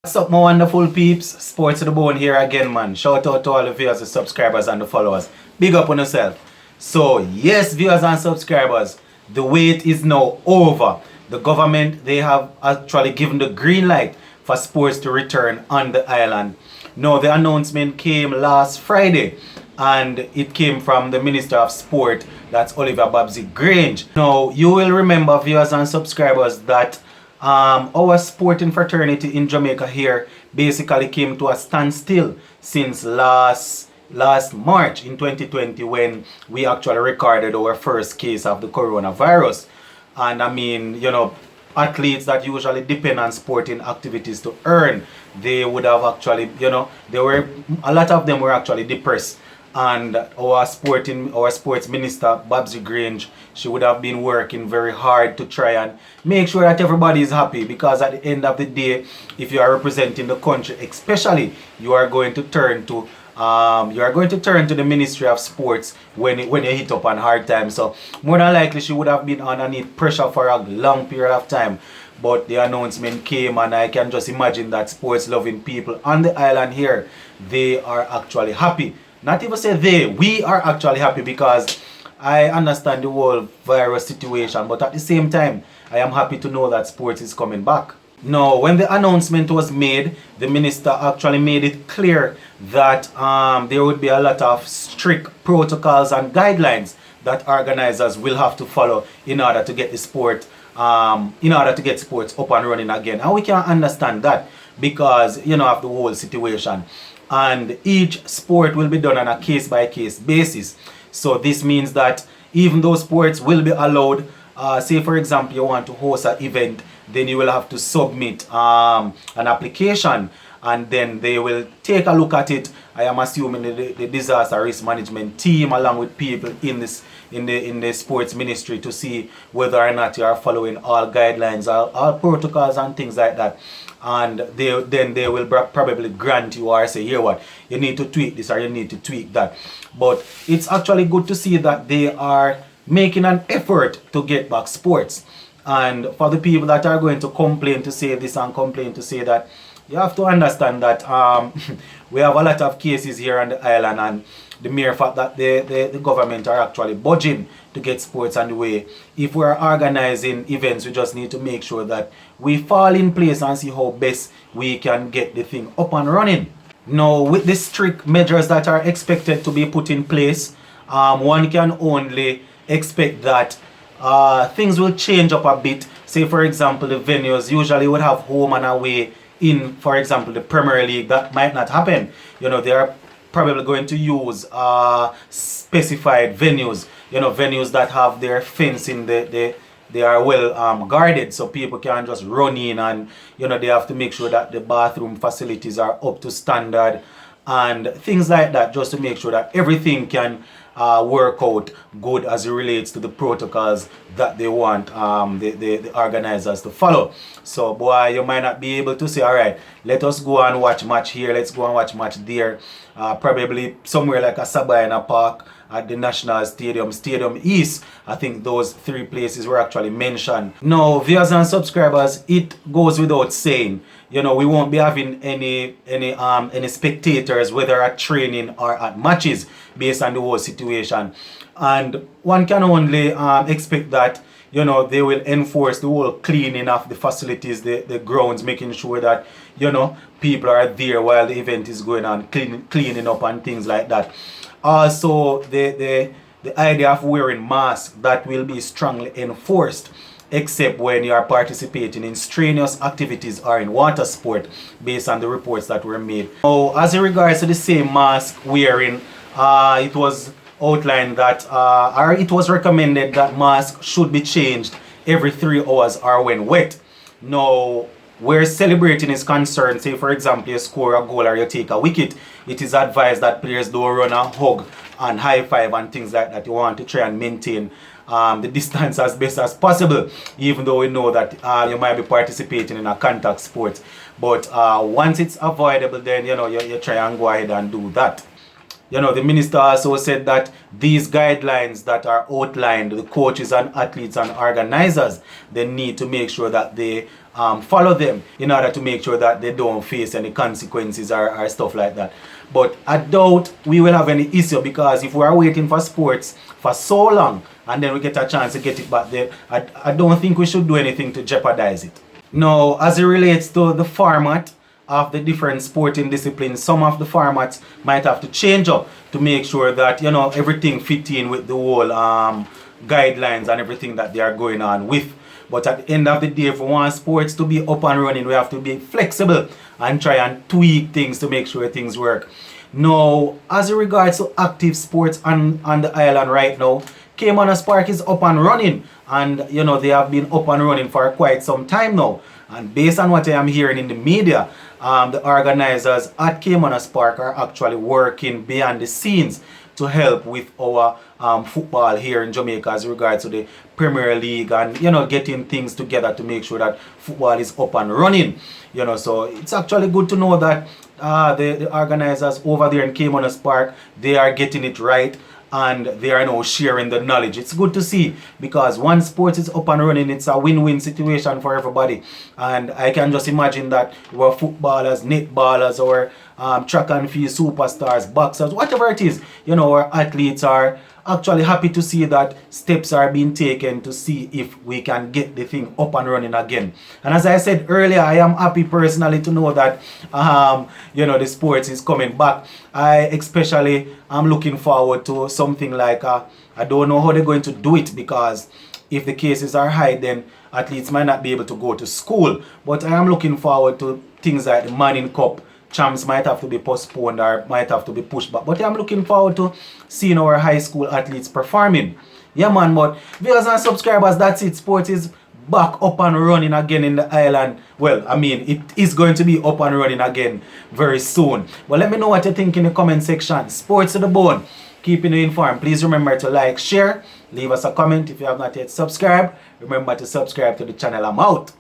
What's up, my wonderful peeps? Sports to the bone here again, man. Shout out to all the viewers, the subscribers, and the followers. Big up on yourself. So, yes, viewers and subscribers, the wait is now over. The government, they have actually given the green light for sports to return on the island. Now, the announcement came last Friday, and it came from the Minister of Sport, that's Oliver Babsy Grange. Now, you will remember, viewers and subscribers, that our sporting fraternity in Jamaica here basically came to a standstill since last March in 2020, when we actually recorded our first case of the coronavirus. And I mean, athletes that usually depend on sporting activities to earn, they would have actually, a lot of them were actually depressed. And our sports minister, Babsy Grange, she would have been working very hard to try and make sure that everybody is happy, because at the end of the day, if you are representing the country, especially, you are going to turn to the Ministry of Sports when you hit up on hard times. So more than likely she would have been underneath pressure for a long period of time. But the announcement came, and I can just imagine that sports loving people on the island here, they are actually happy. Not even say we are actually happy, because I understand the whole virus situation, but at the same time, I am happy to know that sports is coming back. Now, when the announcement was made, the minister actually made it clear that there would be a lot of strict protocols and guidelines that organizers will have to follow in order to get the sport, sports up and running again. And we can understand that because, of the whole situation. And each sport will be done on a case-by-case basis. So this means that even though sports will be allowed, say for example you want to host an event, then you will have to submit an application, and then they will take a look at it. I am assuming the disaster risk management team, along with people in the sports ministry, to see whether or not you are following all guidelines, all protocols and things like that. And they will probably grant you, or say, here what, you need to tweak this or you need to tweak that. But it's actually good to see that they are making an effort to get back sports. And for the people that are going to complain to say this and complain to say that, you have to understand that we have a lot of cases here on the island, and the mere fact that the government are actually budging to get sports on the way. If we're organizing events, we just need to make sure that we fall in place and see how best we can get the thing up and running. Now, with the strict measures that are expected to be put in place, one can only expect that things will change up a bit. Say for example, the venues usually would have home and away in, for example, the Premier League. That might not happen. They are probably going to use specified venues, venues that have their fencing, they are well guarded, so people can just run in, and they have to make sure that the bathroom facilities are up to standard and things like that, just to make sure that everything can work out good as it relates to the protocols that they want the organizers to follow. So boy, you might not be able to say, all right, let us go and watch match here, let's go and watch match there, probably somewhere like a Sabina Park, at the National Stadium, Stadium East. I think those three places were actually mentioned. Now, viewers and subscribers, it goes without saying, we won't be having any spectators, whether at training or at matches, based on the whole situation. And one can only expect that they will enforce the whole cleaning of the facilities, the grounds, making sure that people are there while the event is going on, cleaning up and things like that. Also, the idea of wearing masks, that will be strongly enforced, except when you are participating in strenuous activities or in water sport, based on the reports that were made. Now, as in regards to the same mask wearing, it was outlined that, or it was recommended that masks should be changed every 3 hours or when wet. Now, where celebrating is concerned, say for example you score a goal or you take a wicket, it is advised that players don't run and hug and high five and things like that. You want to try and maintain the distance as best as possible, even though we know that you might be participating in a contact sport. But once it's avoidable, then you try and go ahead and do that. The minister also said that these guidelines that are outlined, the coaches and athletes and organizers, they need to make sure that they follow them in order to make sure that they don't face any consequences or stuff like that. But I doubt we will have any issue, because if we are waiting for sports for so long and then we get a chance to get it back there, I don't think we should do anything to jeopardize it. Now, as it relates to the format of the different sporting disciplines, some of the formats might have to change up to make sure that, you know, everything fit in with the whole guidelines and everything that they are going on with. But at the end of the day, if we want sports to be up and running, we have to be flexible and try and tweak things to make sure things work. Now, as it regards to active sports on the island right now, Caymanas Park is up and running, and you know, they have been up and running for quite some time now. And based on what I am hearing in the media, the organizers at Caymanas Park are actually working behind the scenes to help with our football here in Jamaica as regards to the Premier League, and you know, getting things together to make sure that football is up and running. You know, so it's actually good to know that the organizers over there in Caymanas Park, they are getting it right, and they are now sharing the knowledge. It's good to see, because once sports is up and running, it's a win-win situation for everybody. And I can just imagine that our footballers, netballers, or track and field superstars, boxers, whatever it is, you know, our athletes are actually happy to see that steps are being taken to see if we can get the thing up and running again. And as I said earlier, I am happy personally to know that you know, the sports is coming back. I especially am looking forward to something like I don't know how they're going to do it, because if the cases are high, then athletes might not be able to go to school. But I am looking forward to things like the Manning Cup. Champs might have to be postponed or might have to be pushed back. But I'm looking forward to seeing our high school athletes performing. Yeah, man, but viewers and subscribers, that's it. Sports is back up and running again in the island. Well, I mean, it is going to be up and running again very soon. But let me know what you think in the comment section. Sports to the bone. Keeping you informed. Please remember to like, share, leave us a comment if you have not yet subscribed. Remember to subscribe to the channel. I'm out.